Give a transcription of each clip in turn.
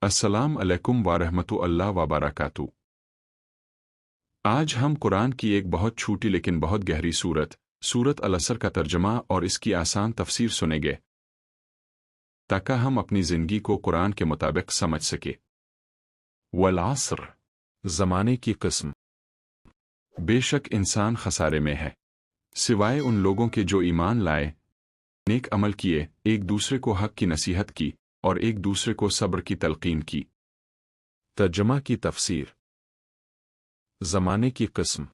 अस्सलाम अलैकुम वारहमतुल्लाह वबरकातुहू। आज हम कुरान की एक बहुत छोटी लेकिन बहुत गहरी सूरत अल-असर का तर्जमा और इसकी आसान तफसीर सुनेंगे ताकि हम अपनी ज़िंदगी को कुरान के मुताबिक समझ सके। वल असर, ज़माने की किस्म। बेशक इंसान खसारे में है सिवाय उन लोगों के जो ईमान लाए, नेक अमल किए, एक दूसरे को हक की नसीहत की और एक दूसरे को सब्र की तलकीन की। तर्जमा की तफसीर। ज़माने की किस्म।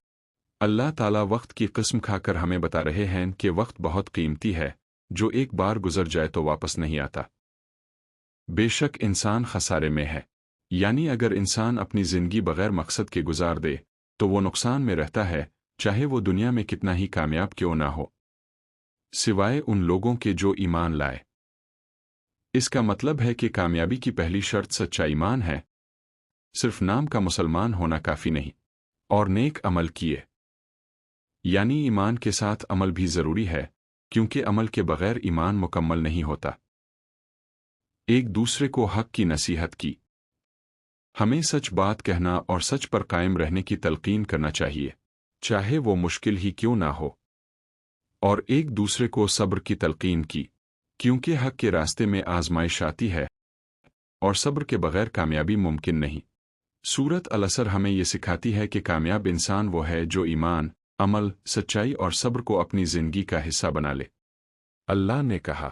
अल्लाह ताला वक्त की किस्म खाकर हमें बता रहे हैं कि वक्त बहुत कीमती है, जो एक बार गुजर जाए तो वापस नहीं आता। बेशक इंसान खसारे में है, यानी अगर इंसान अपनी ज़िंदगी बगैर मकसद के गुजार दे तो वो नुकसान में रहता है, चाहे वो दुनिया में कितना ही कामयाब क्यों ना हो। सिवाय उन लोगों के जो ईमान लाए। इसका मतलब है कि कामयाबी की पहली शर्त सच्चा ईमान है। सिर्फ नाम का मुसलमान होना काफ़ी नहीं, और नेक अमल किए, यानी ईमान के साथ अमल भी ज़रूरी है, क्योंकि अमल के बगैर ईमान मुकम्मल नहीं होता। एक दूसरे को हक की नसीहत की। हमें सच बात कहना और सच पर कायम रहने की तलकीन करना चाहिए, चाहे वो मुश्किल ही क्यों ना हो। और एक दूसरे को सब्र की तलकीन की, क्योंकि हक के रास्ते में आजमाइश आती है और सब्र के बगैर कामयाबी मुमकिन नहीं। सूरत अल-असर हमें ये सिखाती है कि कामयाब इंसान वो है जो ईमान, अमल, सच्चाई और सब्र को अपनी ज़िंदगी का हिस्सा बना ले। अल्लाह ने कहा,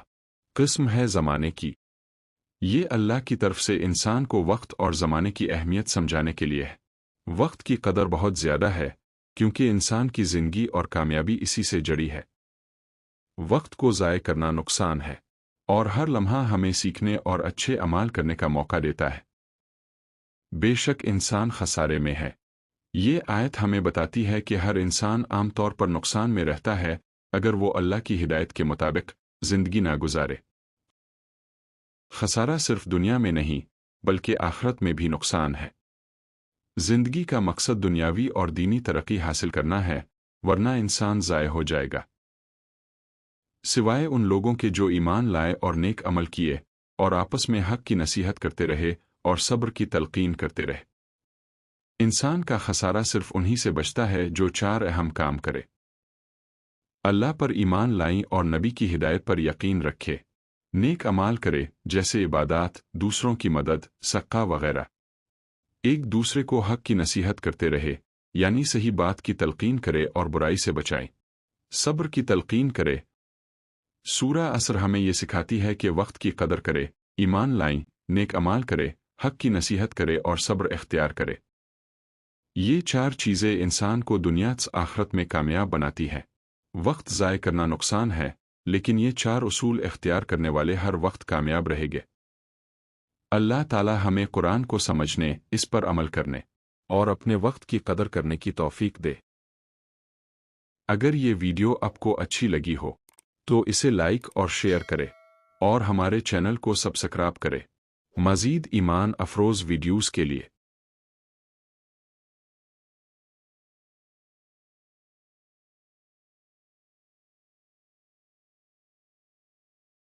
किस्म है ज़माने की। ये अल्लाह की तरफ से इंसान को वक्त और ज़माने की अहमियत समझाने के लिए है। वक्त की कदर बहुत ज़्यादा है, क्योंकि इंसान की ज़िंदगी और कामयाबी इसी से जड़ी है। वक्त को ज़ाय करना नुकसान है, और हर लम्हा हमें सीखने और अच्छे अमाल करने का मौका देता है। बेशक इंसान खसारे में है। ये आयत हमें बताती है कि हर इंसान आमतौर पर नुकसान में रहता है अगर वो अल्लाह की हिदायत के मुताबिक ज़िंदगी ना गुजारे। खसारा सिर्फ दुनिया में नहीं, बल्कि आखिरत में भी नुकसान है। ज़िंदगी का मकसद दुनियावी और दीनी तरक्की हासिल करना है, वरना इंसान ज़ाय हो जाएगा। सिवाय उन लोगों के जो ईमान लाए और नेक अमल किए और आपस में हक की नसीहत करते रहे और सब्र की तलकीन करते रहे। इंसान का खसारा सिर्फ उन्हीं से बचता है जो चार अहम काम करे। अल्लाह पर ईमान लाई और नबी की हिदायत पर यकीन रखे, नेक अमाल करे जैसे इबादत, दूसरों की मदद, सदका वगैरह। एक दूसरे को हक की नसीहत करते रहे, यानी सही बात की तलकीन करे और बुराई से बचाए। सब्र की तलकीन करे। सूरा असर हमें यह सिखाती है कि वक्त की कदर करे, ईमान लाई, नेक अमाल करे, हक की नसीहत करे और सब्र इख्तियार करे। ये चार चीज़ें इंसान को दुनिया से आखिरत में कामयाब बनाती हैं। वक्त ज़ाय करना नुकसान है, लेकिन ये चार उसूल इख्तियार करने वाले हर वक्त कामयाब रहेंगे। अल्लाह ताला हमें कुरान को समझने, इस पर अमल करने और अपने वक्त की कदर करने की तौफीक दे। अगर ये वीडियो आपको अच्छी लगी हो तो इसे लाइक और शेयर करें और हमारे चैनल को सब्सक्राइब करें मज़ीद ईमान अफरोज़ वीडियोज़ के लिए।